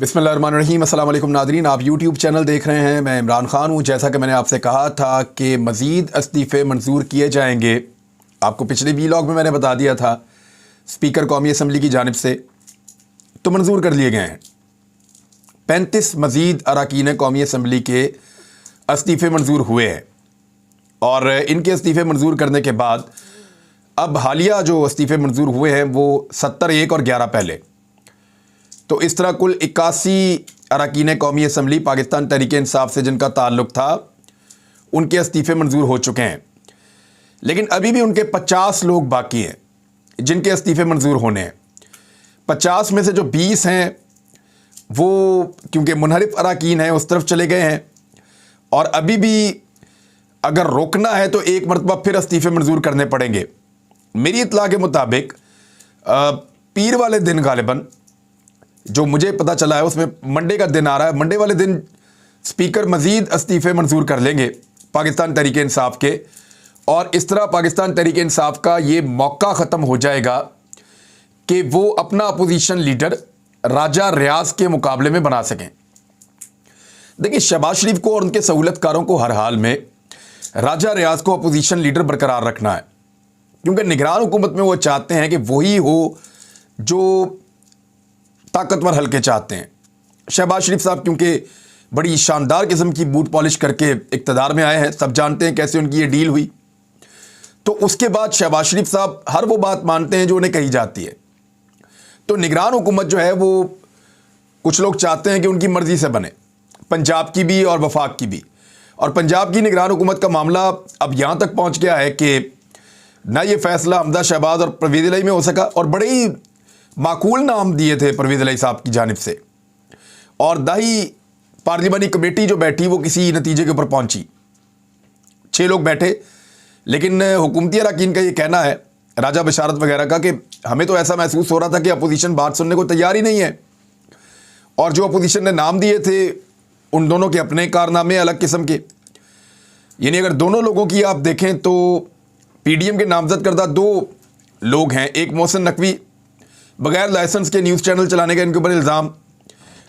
बिस्मिल्लाहिर्रहमानिर्रहीम। अस्सलाम वालेकुम नादरीन, आप यूट्यूब चैनल देख रहे हैं। मैं इमरान खान हूँ। जैसा कि मैंने आपसे कहा था कि मज़ीद इस्तीफ़े मंजूर किए जाएंगे। आपको पिछले वीलॉग में मैंने बता दिया था स्पीकर कौमी असम्बली की जानिब से तो मंजूर कर लिए गए हैं। 35 मज़ीद अरकान कौमी असम्बली के इस्तीफ़े मंजूर हुए हैं और इनके इस्तीफ़े मंजूर करने के बाद अब हालिया जो इस्तीफ़े मंजूर हुए हैं वो 70 एक और 11 पहले, तो इस तरह कुल 81 अरकान कौमी असम्बली पाकिस्तान तहरीक इंसाफ से जिनका ताल्लुक़ था उनके इस्तीफ़े मंजूर हो चुके हैं। लेकिन अभी भी उनके 50 लोग बाकी हैं जिनके इस्तीफ़े मंजूर होने हैं। 50 में से जो 20 हैं वो क्योंकि मुनहरिफ अरकान हैं उस तरफ चले गए हैं और अभी भी अगर रोकना है तो एक मरतबा फिर इस्तीफ़े मंजूर करने पड़ेंगे। मेरी इत्तला के मुताबिक पीर वाले दिन गालिबन जो मुझे पता चला है उसमें मंडे का दिन आ रहा है। मंडे वाले दिन स्पीकर मज़ीद इस्तीफ़े मंजूर कर लेंगे पाकिस्तान तहरीक इंसाफ के और इस तरह पाकिस्तान तहरीक इंसाफ का ये मौका ख़त्म हो जाएगा कि वो अपना अपोजिशन लीडर राजा रियाज के मुकाबले में बना सकें। देखिए, शहबाज शरीफ को और उनके सहूलतकारों को हर हाल में राजा रियाज को अपोजिशन लीडर बरकरार रखना है, क्योंकि निगरान हुकूमत में वो चाहते हैं कि वही हो जो ताकतवर हल्के चाहते हैं। शहबाज शरीफ साहब क्योंकि बड़ी शानदार किस्म की बूट पॉलिश करके इक़्तिदार में आए हैं, सब जानते हैं कैसे उनकी ये डील हुई। तो उसके बाद शहबाज शरीफ साहब हर वो बात मानते हैं जो उन्हें कही जाती है। तो निगरान हुकूमत जो है वो कुछ लोग चाहते हैं कि उनकी मर्ज़ी से बने, पंजाब की भी और वफाक की भी। और पंजाब की निगरान हुकूमत का मामला अब यहाँ तक पहुँच गया है कि ना ये फ़ैसला हमजा शहबाज और परवेज़ इलाही में हो सका, और बड़े ही माकूल नाम दिए थे परवेज़ इलाही साहब की जानिब से, और दाही पार्लिमानी कमेटी जो बैठी वो किसी नतीजे के ऊपर पहुंची। 6 लोग बैठे, लेकिन हुकूमती अरकान का ये कहना है, राजा बशारत वगैरह का, कि हमें तो ऐसा महसूस हो रहा था कि अपोजिशन बात सुनने को तैयार ही नहीं है, और जो अपोजिशन ने नाम दिए थे उन दोनों के अपने कारनामे अलग किस्म के। यानी अगर दोनों लोगों की आप देखें तो पीडीएम के नामजद करदा 2 लोग हैं। एक मोहसिन नकवी, बगैर लाइसेंस के न्यूज़ चैनल चलाने का इनके ऊपर इल्ज़ाम,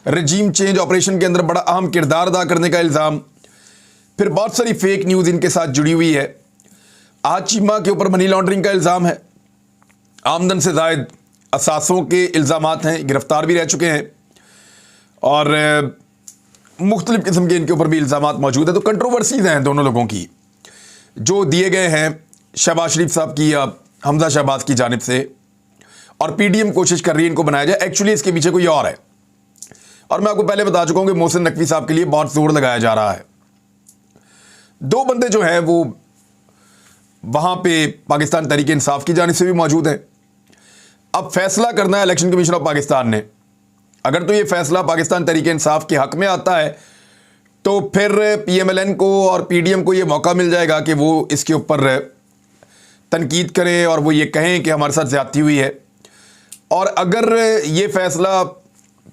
रजीम चेंज ऑपरेशन के अंदर बड़ा अहम किरदार अदा करने का इल्ज़ाम, फिर बहुत सारी फेक न्यूज़ इनके साथ जुड़ी हुई है। आज चीमा के ऊपर मनी लॉन्ड्रिंग का इल्ज़ाम है, आमदन से ज़ायद असासों के इल्ज़ामात हैं, गिरफ्तार भी रह चुके हैं, और मुख्तलिफ़ किस्म के इनके ऊपर भी इल्ज़ामात मौजूद है। तो कंट्रोवर्सीज़ हैं दोनों लोगों की जो दिए गए हैं शहबाज शरीफ साहब की या हमजा शहबाज की जानिब से, और पीडीएम कोशिश कर रही है इनको बनाया जाए। एक्चुअली इसके पीछे कोई और है, और मैं आपको पहले बता चुका हूं कि मोहसिन नकवी साहब के लिए बहुत जोर लगाया जा रहा है। 2 बंदे जो हैं वो वहां पे पाकिस्तान तहरीक इंसाफ की जानिब से भी मौजूद हैं। अब फैसला करना है इलेक्शन कमीशन ऑफ पाकिस्तान ने। अगर तो ये फैसला पाकिस्तान तहरीक इंसाफ के हक में आता है तो फिर पीएमएलएन को और पीडीएम को ये मौका मिल जाएगा कि वो इसके ऊपर तनकीद करें और वो ये कहें कि हमारे साथ ज़्यादती हुई है। और अगर ये फैसला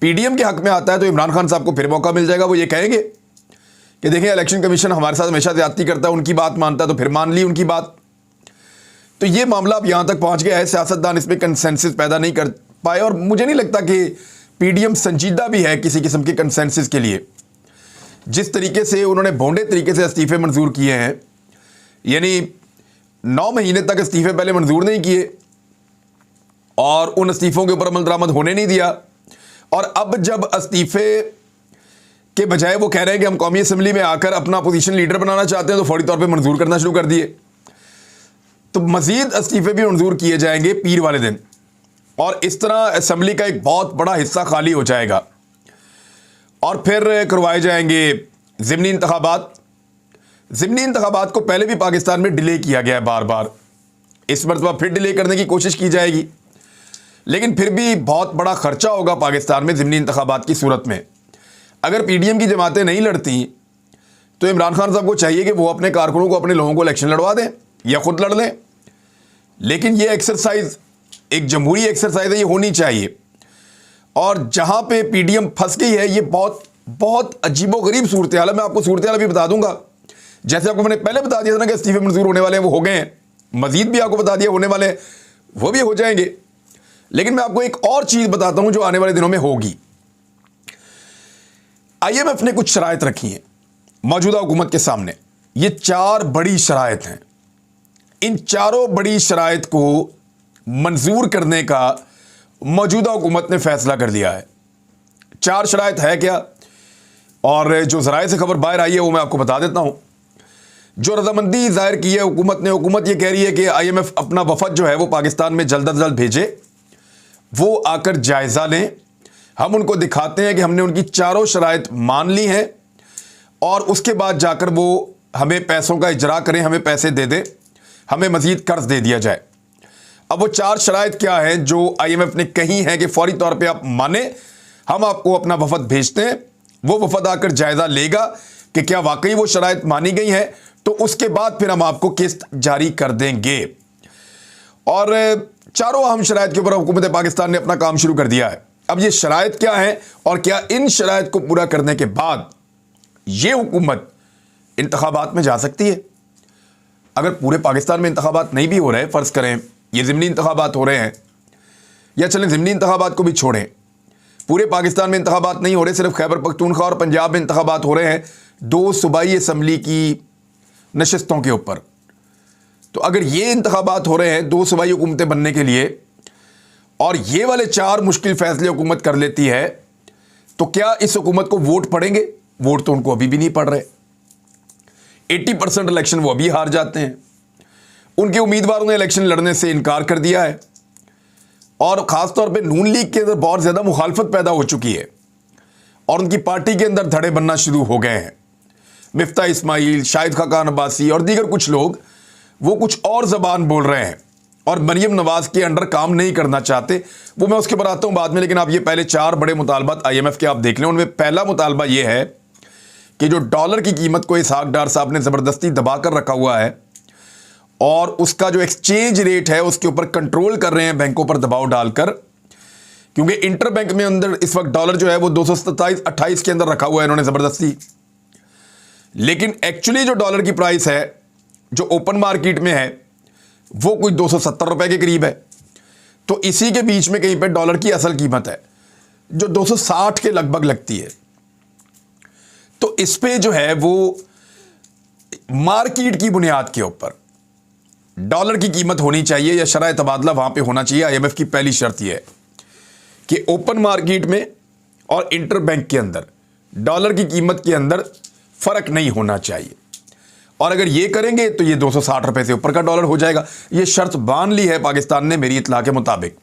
पीडीएम के हक में आता है तो इमरान खान साहब को फिर मौका मिल जाएगा। वो ये कहेंगे कि देखें, इलेक्शन कमीशन हमारे साथ हमेशा ज़्यादती करता है, उनकी बात मानता है तो फिर मान ली उनकी बात। तो ये मामला अब यहाँ तक पहुँच गया है, सियासतदान इसमें कंसेंसस पैदा नहीं कर पाए, और मुझे नहीं लगता कि पीडीएम संजीदा भी है किसी किस्म के कंसेंसस के लिए। जिस तरीके से उन्होंने भोंडे तरीके से इस्तीफ़े मंजूर किए हैं, यानी 9 महीने तक इस्तीफ़े पहले मंजूर नहीं किए और उन इस्तीफ़ों के ऊपर अमल दरामद होने नहीं दिया, और अब जब इस्तीफ़े के बजाय वो कह रहे हैं कि हम कौमी असम्बली में आकर अपना अपोजिशन लीडर बनाना चाहते हैं, तो फौरी तौर पे मंजूर करना शुरू कर दिए। तो मज़ीद इस्तीफ़े भी मंजूर किए जाएंगे पीर वाले दिन, और इस तरह असम्बली का एक बहुत बड़ा हिस्सा खाली हो जाएगा, और फिर करवाए जाएंगे ज़िमनी इंतखाबात। ज़िमनी इंतखाबात को पहले भी पाकिस्तान में डिले किया गया है बार बार, इस मरतबा फिर डिले करने की कोशिश की जाएगी, लेकिन फिर भी बहुत बड़ा खर्चा होगा पाकिस्तान में ज़िमनी इंतखाबात की सूरत में। अगर पीडीएम की जमातें नहीं लड़ती तो इमरान खान साहब को चाहिए कि वो अपने कारकुनों को, अपने लोगों को इलेक्शन लड़वा दें या खुद लड़ लें। लेकिन ये एक्सरसाइज एक जमहूरी एक्सरसाइज है, ये होनी चाहिए। और जहाँ पे पीडीएम फंस गई है, ये बहुत बहुत अजीबोगरीब सूरत हाल है। मैं आपको सूरत हाल भी बता दूंगा, जैसे आपको मैंने पहले बता दिया था ना कि इस्तीफे मंजूर होने वाले हैं, वो हो गए हैं। मजीद भी आपको बता दिया होने वाले हैं, वो भी हो जाएंगे। लेकिन मैं आपको एक और चीज़ बताता हूँ जो आने वाले दिनों में होगी। आईएमएफ ने कुछ शराइत रखी हैं मौजूदा हुकूमत के सामने। ये 4 बड़ी शराइत हैं। इन चारों बड़ी शराइत को मंजूर करने का मौजूदा हुकूमत ने फैसला कर लिया है। 4 शराइत है क्या, और जो ज़राए से खबर बाहर आई है वो मैं आपको बता देता हूं। जो रजामंदी जाहिर की है हुकूमत ने, हुकूमत ये कह रही है कि आईएमएफ अपना वफद जो है वो पाकिस्तान में जल्द अज जल्द भेजे, वो आकर जायज़ा लें। हम उनको दिखाते हैं कि हमने उनकी चारों शराइत मान ली हैं और उसके बाद जाकर वो हमें पैसों का इजरा करें, हमें पैसे दे दें, हमें मजीद कर्ज दे दिया जाए। अब वो 4 शराइत क्या हैं जो आईएमएफ ने कही हैं कि फौरी तौर पे आप माने, हम आपको अपना वफद भेजते हैं। वो वफद आकर जायज़ा लेगा कि क्या वाकई वो शराइत मानी गई हैं, तो उसके बाद फिर हम आपको किस्त जारी कर देंगे। और चारों अहम शराइत के ऊपर हुकूमत पाकिस्तान ने अपना काम शुरू कर दिया है। अब ये शराइत क्या है और क्या इन शराइत को पूरा करने के बाद ये हुकूमत इंतखाबात में जा सकती है? अगर पूरे पाकिस्तान में इंतखाबात नहीं भी हो रहे, फ़र्ज़ करें ये ज़िमनी इंतखाबात हो रहे हैं, या चलें ज़िमनी इंतखाबात को भी छोड़ें, पूरे पाकिस्तान में इंतखाबात नहीं हो रहे, सिर्फ खैबर पख्तूनख्वा और पंजाब में इंतखाबात हो रहे हैं 2 सूबाई असम्बली की नशस्तों के ऊपर। तो अगर ये इंतखाबात हो रहे हैं 2 सूबाई हुकूमतें बनने के लिए, और ये वाले 4 मुश्किल फैसले हुकूमत कर लेती है, तो क्या इस हुकूमत को वोट पड़ेंगे? वोट तो उनको अभी भी नहीं पड़ रहे। 80% इलेक्शन वो अभी हार जाते हैं। उनके उम्मीदवारों ने इलेक्शन लड़ने से इनकार कर दिया है, और ख़ासतौर पे नून लीग के अंदर बहुत ज़्यादा मुखालफत पैदा हो चुकी है और उनकी पार्टी के अंदर धड़े बनना शुरू हो गए हैं। मिफ्ता इस्माइल, शाहिद खाकान अब्बासी और दीगर कुछ लोग वो कुछ और ज़बान बोल रहे हैं और मरीम नवाज़ के अंडर काम नहीं करना चाहते। वो मैं उसके ऊपर आता हूँ बाद में, लेकिन आप ये पहले 4 बड़े मुतालबात आईएमएफ के आप देख लें। उनमें पहला मुतालबा ये है कि जो डॉलर की कीमत को इसहाक डार साहब ने ज़बरदस्ती दबा कर रखा हुआ है और उसका जो एक्सचेंज रेट है उसके ऊपर कंट्रोल कर रहे हैं बैंकों पर दबाव डालकर, क्योंकि इंटर बैंक में अंदर इस वक्त डॉलर जो है वो 227-28 के अंदर रखा हुआ है इन्होंने ज़बरदस्ती। लेकिन एक्चुअली जो डॉलर की प्राइस है जो ओपन मार्केट में है वो कोई 270 रुपए के करीब है। तो इसी के बीच में कहीं पे डॉलर की असल कीमत है जो 260 के लगभग लगती है। तो इस पे जो है वो मार्केट की बुनियाद के ऊपर डॉलर की कीमत होनी चाहिए या शरह तबादला वहां पे होना चाहिए। आईएमएफ की पहली शर्त यह है कि ओपन मार्केट में और इंटर बैंक के अंदर डॉलर की कीमत के अंदर फर्क नहीं होना चाहिए, और अगर ये करेंगे तो ये 260 रुपए से ऊपर का डॉलर हो जाएगा। ये शर्त मान ली है पाकिस्तान ने मेरी इत्तला के मुताबिक।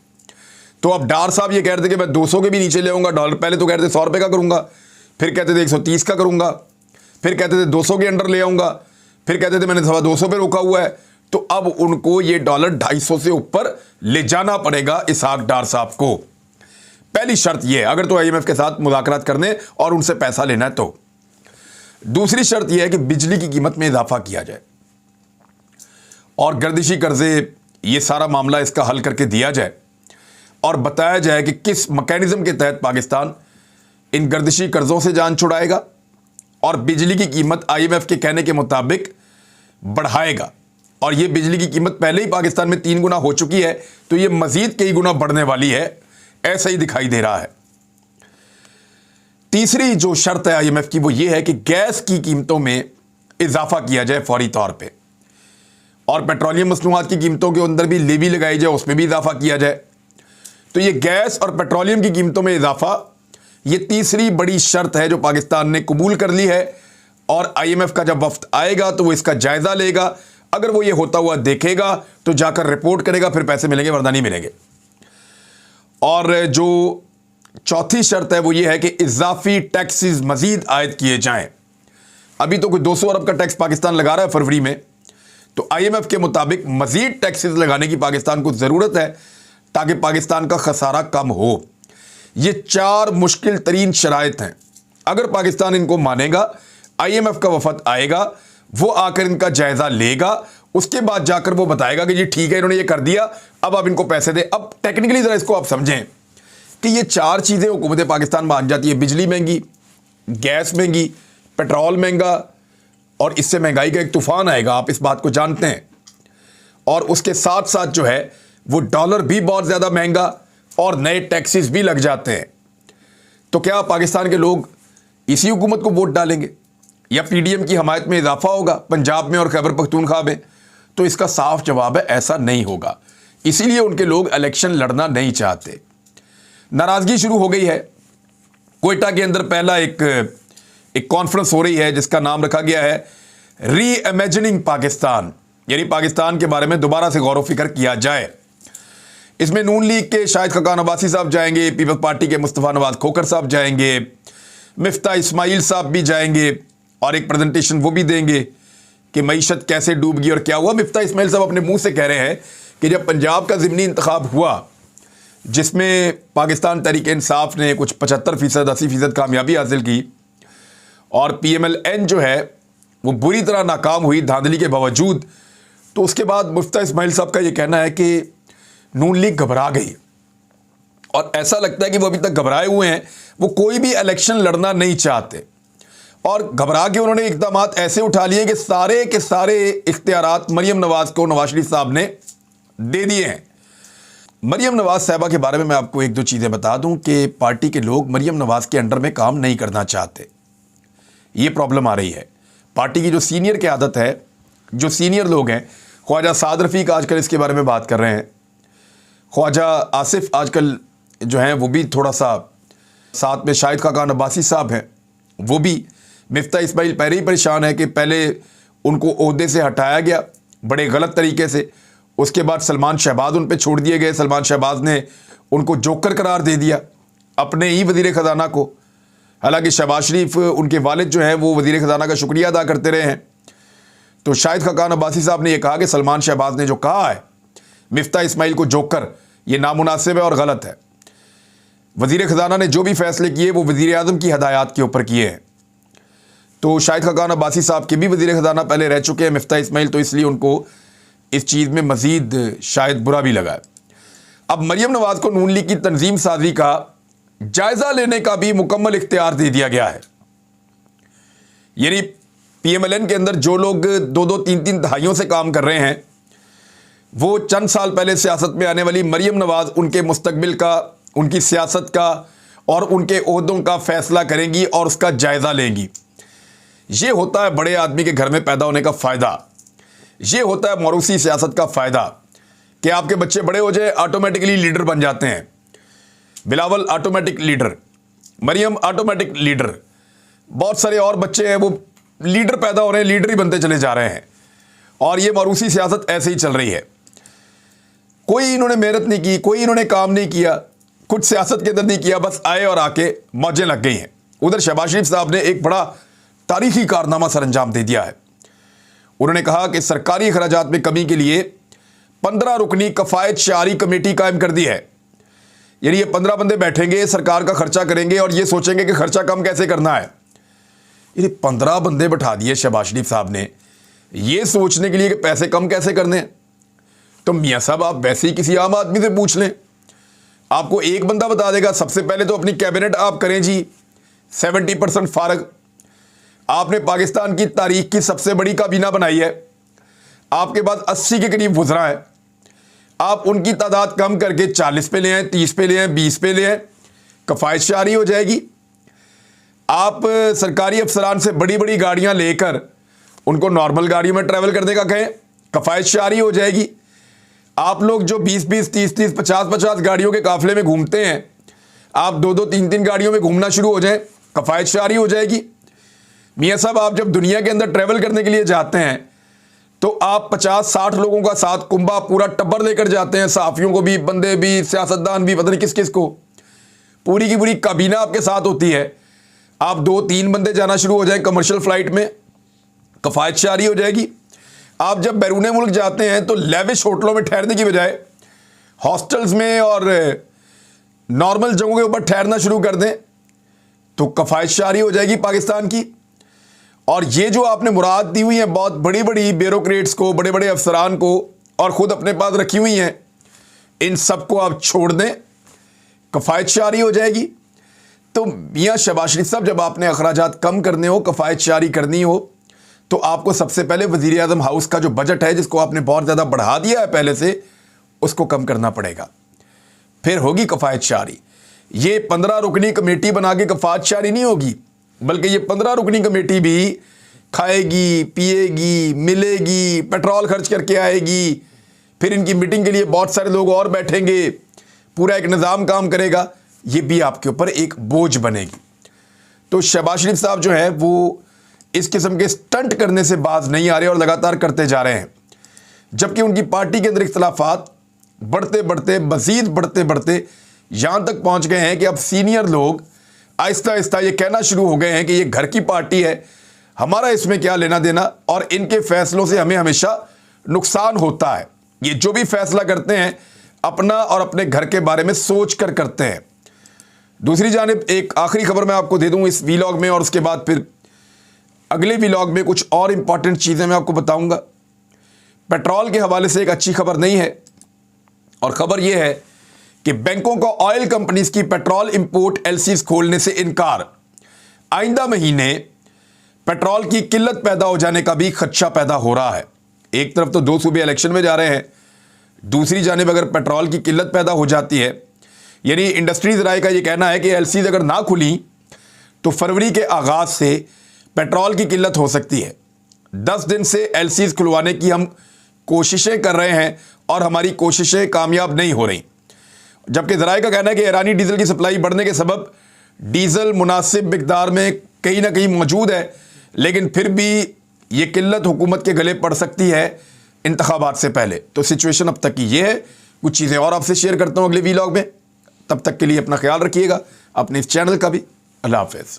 तो अब डार साहब ये कह रहे थे कि मैं 200 के भी नीचे ले आऊंगा डॉलर। पहले तो कहते थे 100 रुपए का करूंगा, फिर कहते थे 130 का करूंगा, फिर कहते थे 200 के अंडर ले आऊंगा, फिर कहते थे मैंने 250 पे रोका हुआ है। तो अब उनको ये डॉलर 250 से ऊपर ले जाना पड़ेगा इसहाक डार साहब को। पहली शर्त यह है, अगर तो आईएमएफ के साथ मुज़ाकरात करने और उनसे पैसा लेना है तो। दूसरी शर्त यह है कि बिजली की कीमत में इजाफा किया जाए और गर्दिशी कर्जे ये सारा मामला इसका हल करके दिया जाए और बताया जाए कि किस मैकेनिज्म के तहत पाकिस्तान इन गर्दिशी कर्जों से जान छुड़ाएगा और बिजली की कीमत आईएमएफ के कहने के मुताबिक बढ़ाएगा। और ये बिजली की कीमत पहले ही पाकिस्तान में 3 गुना हो चुकी है, तो ये मजीद कई गुना बढ़ने वाली है, ऐसा ही दिखाई दे रहा है। तीसरी जो शर्त है आईएमएफ की वो ये है कि गैस की कीमतों में इजाफा किया जाए फौरी तौर पे, और पेट्रोलियम मसनूआत की कीमतों के अंदर भी लेवी लगाई जाए, उसमें भी इजाफा किया जाए। तो ये गैस और पेट्रोलियम की कीमतों में इजाफा, ये तीसरी बड़ी शर्त है जो पाकिस्तान ने कबूल कर ली है। और आईएमएफ का जब वफ्द आएगा तो वो इसका जायजा लेगा। अगर वो ये होता हुआ देखेगा तो जाकर रिपोर्ट करेगा, फिर पैसे मिलेंगे वरना नहीं मिलेंगे। और जो चौथी शर्त है वो ये है कि इजाफी टैक्सेस मजीद आयद किए जाएं। अभी तो कोई 200 अरब का टैक्स पाकिस्तान लगा रहा है फरवरी में, तो आईएमएफ के मुताबिक मजीद टैक्सेस लगाने की पाकिस्तान को ज़रूरत है ताकि पाकिस्तान का खसारा कम हो। ये 4 मुश्किल तरीन शराइत हैं। अगर पाकिस्तान इनको मानेगा, आईएमएफ का वफद आएगा, वो आकर इनका जायजा लेगा, उसके बाद जाकर वो बताएगा कि जी ठीक है इन्होंने ये कर दिया, अब आप इनको पैसे दें। अब टेक्निकली ज़रा इसको आप समझें कि ये 4 चीज़ें हुकूमत पाकिस्तान मान जाती है, बिजली महंगी, गैस महंगी, पेट्रोल महंगा, और इससे महंगाई का एक तूफान आएगा, आप इस बात को जानते हैं। और उसके साथ साथ जो है वो डॉलर भी बहुत ज़्यादा महंगा और नए टैक्सेस भी लग जाते हैं। तो क्या पाकिस्तान के लोग इसी हुकूमत को वोट डालेंगे या पीडीएम की हमायत में इजाफा होगा पंजाब में और खैबर पख्तूनख्वा में? तो इसका साफ जवाब है ऐसा नहीं होगा। इसीलिए उनके लोग इलेक्शन लड़ना नहीं चाहते। नाराजगी शुरू हो गई है। कोयटा के अंदर पहला एक कॉन्फ्रेंस हो रही है जिसका नाम रखा गया है री इमेजिनिंग पाकिस्तान, यानी पाकिस्तान के बारे में दोबारा से गौर व फिक्र किया जाए। इसमें नून लीग के शाहिद खकान अब्बासी साहब जाएंगे, पीपल्स पार्टी के मुस्तफ़ा नवाज खोखर साहब जाएंगे, मिफ्ता इस्माइल साहब भी जाएंगे और एक प्रेजेंटेशन वो भी देंगे कि मईशत कैसे डूब गई और क्या हुआ। मिफ्ता इस्माइल साहब अपने मुंह से कह रहे हैं कि जब पंजाब का ज़िमनी इंतखाब हुआ जिसमें पाकिस्तान तहरीक इंसाफ ने कुछ 75% 80% कामयाबी हासिल की और PMLN जो है वो बुरी तरह नाकाम हुई धांधली के बावजूद, तो उसके बाद मिफ्ता इस्माइल साहब का ये कहना है कि नून लीग घबरा गई और ऐसा लगता है कि वो अभी तक घबराए हुए हैं, वो कोई भी इलेक्शन लड़ना नहीं चाहते और घबरा के उन्होंने इकदाम ऐसे उठा लिए कि सारे के सारे इख्तियारात मरियम नवाज को नवाज शरीफ साहब ने दे दिए हैं। मरियम नवाज साहबा के बारे में मैं आपको एक दो चीज़ें बता दूं कि पार्टी के लोग मरियम नवाज के अंडर में काम नहीं करना चाहते। ये प्रॉब्लम आ रही है। पार्टी की जो सीनियर क़यादत है, जो सीनियर लोग हैं, ख्वाजा साद रफ़ीक आजकल इसके बारे में बात कर रहे हैं, ख्वाजा आसिफ आजकल जो हैं वो भी थोड़ा सा, साथ में शाहिद खकान अब्बासी साहब हैं वो भी, मिफ्ता इस्माइल पहले ही परेशान है कि पहले उनको ओहदे से हटाया गया बड़े गलत तरीके से, उसके बाद सलमान शहबाज उन पे छोड़ दिए गए, सलमान शहबाज ने उनको जोकर करार दे दिया अपने ही वज़ीर ख़जाना को। हालांकि शहबाज शरीफ उनके वालिद जो हैं वो वज़ीर ख़जाना का शुक्रिया अदा करते रहे हैं। तो शाहिद खकान अब्बासी साहब ने यह कहा कि सलमान शहबाज ने जो कहा है मिफ्ता इस्माइल को जोकर, ये नामुनासिब है और गलत है। वज़ीर ख़जाना ने जो भी फैसले किए वो वज़ीर आज़म की हदायत के ऊपर किए हैं। तो शाहिद खकान अब्बासी साहब के भी वज़ीर ख़जाना पहले रह चुके हैं मिफ्ता इस्माइल, तो इसलिए उनको इस चीज़ में मज़ीद शायद बुरा भी लगा है। अब मरियम नवाज को नून लीग की तंजीम साजी का जायज़ा लेने का भी मुकम्मल इख्तियार दे दिया गया है। यानी PMLN के अंदर जो लोग 2-2 3-3 दहाइयों से काम कर रहे हैं, वो चंद साल पहले सियासत में आने वाली मरियम नवाज उनके मुस्तकबिल का, उनकी सियासत का और उनके ओहदों का फ़ैसला करेंगी और उसका जायज़ा लेंगी। ये होता है बड़े आदमी के घर में पैदा होने का फ़ायदा। ये होता है मौरूसी सियासत का फ़ायदा कि आपके बच्चे बड़े हो जाए ऑटोमेटिकली लीडर बन जाते हैं। Bilawal automatic leader, Maryam automatic leader, बहुत सारे और बच्चे हैं वो लीडर पैदा हो रहे हैं, लीडर ही बनते चले जा रहे हैं और ये मौरूसी सियासत ऐसे ही चल रही है। कोई इन्होंने मेहनत नहीं की, कोई इन्होंने काम नहीं किया, कुछ सियासत के अंदर नहीं किया, बस आए और आके मौजें लग गई हैं। उधर शहबाज शरीफ साहब ने एक बड़ा तारीखी कारनामा सर अंजाम दे दिया है। उन्होंने कहा कि सरकारी अखराजात में कमी के लिए 15 रुकनी कफ़ायत शारी कमेटी कायम कर दी है। यानी ये 15 बंदे बैठेंगे, सरकार का खर्चा करेंगे और ये सोचेंगे कि खर्चा कम कैसे करना है। ये 15 बंदे बैठा दिए शहबाज शरीफ साहब ने ये सोचने के लिए कि पैसे कम कैसे करने हैं। तो मियाँ साहब आप वैसे ही किसी आम आदमी से पूछ लें, आपको एक बंदा बता देगा। सबसे पहले तो अपनी कैबिनेट आप करें जी 70% फारग। आपने पाकिस्तान की तारीख की सबसे बड़ी काबीना बनाई है, आपके पास 80 के करीब वज़रा है। आप उनकी तादाद कम करके 40 पे ले आए, 30 पे ले आए, 20 पे ले आए, कफ़ायत शारी हो जाएगी। आप सरकारी अफसरान से बड़ी बड़ी गाड़ियां लेकर उनको नॉर्मल गाड़ियों में ट्रैवल करने का कहें, कफ़ायत शारी हो जाएगी। आप लोग जो 20-20, 30-30, 50-50 गाड़ियों के काफिले में घूमते हैं, आप 2-2, 3-3 गाड़ियों में घूमना शुरू हो जाएं, कफ़ायत शारी हो जाएगी। मियाँ साहब आप जब दुनिया के अंदर ट्रैवल करने के लिए जाते हैं तो आप 50-60 लोगों का साथ कुंभा पूरा टब्बर लेकर जाते हैं, सहाफ़ियों को भी, बंदे भी, सियासतदान भी, पता नहीं किस किस को, पूरी की पूरी काबीना आपके साथ होती है। आप 2-3 बंदे जाना शुरू हो जाएं कमर्शियल फ़्लाइट में, कफ़ायत शारी हो जाएगी। आप जब बैरून मुल्क जाते हैं तो लेविश होटलों में ठहरने की बजाय हॉस्टल्स में और नॉर्मल जगहों के ऊपर ठहरना शुरू कर दें तो कफ़ायत शारी हो जाएगी पाकिस्तान की। और ये जो आपने मुराद दी हुई है बहुत बड़ी बड़ी ब्यूरोक्रेट्स को, बड़े बड़े अफसरान को, और ख़ुद अपने पास रखी हुई हैं, इन सबको आप छोड़ दें, कफ़ायत शारी हो जाएगी। तो मियाँ शहबाज शरीफ साहब जब आपने अखराजात कम करने हो, कफ़ायत शारी करनी हो, तो आपको सबसे पहले वज़ीर आज़म हाउस का जो बजट है जिसको आपने बहुत ज़्यादा बढ़ा दिया है पहले से, उसको कम करना पड़ेगा, फिर होगी कफ़ायत शारी। ये 15 रुकनी कमेटी बना के कफ़ायत शारी नहीं होगी। बल्कि ये 15 रुकनी कमेटी भी खाएगी, पिएगी, मिलेगी, पेट्रोल खर्च करके आएगी, फिर इनकी मीटिंग के लिए बहुत सारे लोग और बैठेंगे, पूरा एक निज़ाम काम करेगा, ये भी आपके ऊपर एक बोझ बनेगी। तो शहबाज शरीफ साहब जो है वो इस किस्म के स्टंट करने से बाज नहीं आ रहे और लगातार करते जा रहे हैं, जबकि उनकी पार्टी के अंदर इख्तलाफात बढ़ते बढ़ते मजीद बढ़ते बढ़ते यहां तक पहुंच गए हैं कि अब सीनियर लोग आहिस्ता आहिस्ता ये कहना शुरू हो गए हैं कि ये घर की पार्टी है, हमारा इसमें क्या लेना देना, और इनके फैसलों से हमें हमेशा नुकसान होता है। ये जो भी फैसला करते हैं अपना और अपने घर के बारे में सोच कर करते हैं। दूसरी जानिब एक आखिरी खबर मैं आपको दे दूं इस वीलॉग में, और उसके बाद फिर अगले वीलॉग में कुछ और इंपॉर्टेंट चीज़ें मैं आपको बताऊंगा। पेट्रोल के हवाले से एक अच्छी खबर नहीं है, और खबर यह है कि बैंकों का ऑयल कंपनीज की पेट्रोल इंपोर्ट एलसीज खोलने से इनकार। आइंदा महीने पेट्रोल की किल्लत पैदा हो जाने का भी खदशा पैदा हो रहा है। एक तरफ तो 2 सूबे इलेक्शन में जा रहे हैं, दूसरी जानिब अगर पेट्रोल की किल्लत पैदा हो जाती है, यानी इंडस्ट्रीज राय का यह कहना है कि एलसीज अगर ना खुली तो फरवरी के आगाज से पेट्रोल की किल्लत हो सकती है। 10 दिन से एलसीज खुलवाने की हम कोशिशें कर रहे हैं और हमारी कोशिशें कामयाब नहीं हो रही, जबकि ज़राए का कहना है कि ईरानी डीजल की सप्लाई बढ़ने के सबब डीजल मुनासिब मिकदार में कहीं ना कहीं मौजूद है, लेकिन फिर भी ये किल्लत हुकूमत के गले पड़ सकती है इंतखाबात से पहले। तो सिचुएशन अब तक की ये है। कुछ चीज़ें और आपसे शेयर करता हूँ अगले वीलॉग में। तब तक के लिए अपना ख्याल रखिएगा, अपने इस चैनल का भी। अल्लाह हाफ़िज़।